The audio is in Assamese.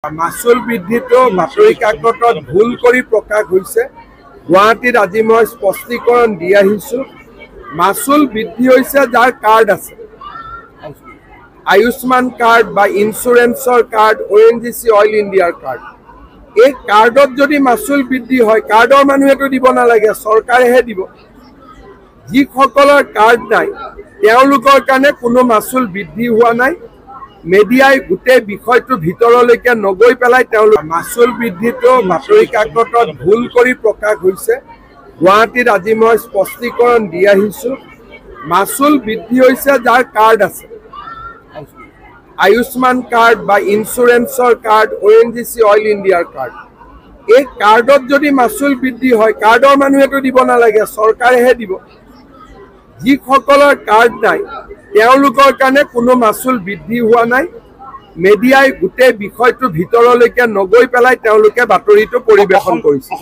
মাচুল বৃদ্ধিটো বাতৰি কাকতত ভুল কৰি প্ৰকাশ হৈছে। গুৱাহাটীত আজি মই স্পষ্টীকৰণ দি আহিছোঁ। মাচুল বৃদ্ধি হৈছে যাৰ কাৰ্ড আছে, আয়ুষ্মান কাৰ্ড বা ইঞ্চুৰেঞ্চৰ কাৰ্ড, ONGC অইল ইণ্ডিয়াৰ কাৰ্ড। এই কাৰ্ডত যদি মাচুল বৃদ্ধি হয়, কাৰ্ডৰ মানুহেতো দিব নালাগে, চৰকাৰেহে দিব। যিসকলৰ কাৰ্ড নাই তেওঁলোকৰ কাৰণে কোনো মাচুল বৃদ্ধি হোৱা নাই। মিডিয়াই গোটেই বিষয়টো ভিতৰলৈকে নগৈ পেলাই তেওঁলোক মাচুল বৃদ্ধিটো বাতৰি কাকতত ভুল কৰি প্ৰকাশ হৈছে। গুৱাহাটীত আজি মই স্পষ্টীকৰণ দি আহিছোঁ। মাচুল বৃদ্ধি হৈছে যাৰ কাৰ্ড আছে, আয়ুষ্মান কাৰ্ড বা ইঞ্চুৰেঞ্চৰ কাৰ্ড, ONGC অইল ইণ্ডিয়াৰ কাৰ্ড। এই কাৰ্ডত যদি মাচুল বৃদ্ধি হয়, কাৰ্ডৰ মানুহেতো দিব নালাগে, চৰকাৰেহে দিব। যিসকলৰ কাৰ্ড নাই তেওঁলোকৰ কাৰণে কোনো মাচুল বৃদ্ধি হোৱা নাই। মিডিয়াই গোটেই বিষয়টো ভিতৰলৈকে নগৈ পেলাই তেওঁলোকে বাতৰিটো পৰিৱেশন কৰিছে।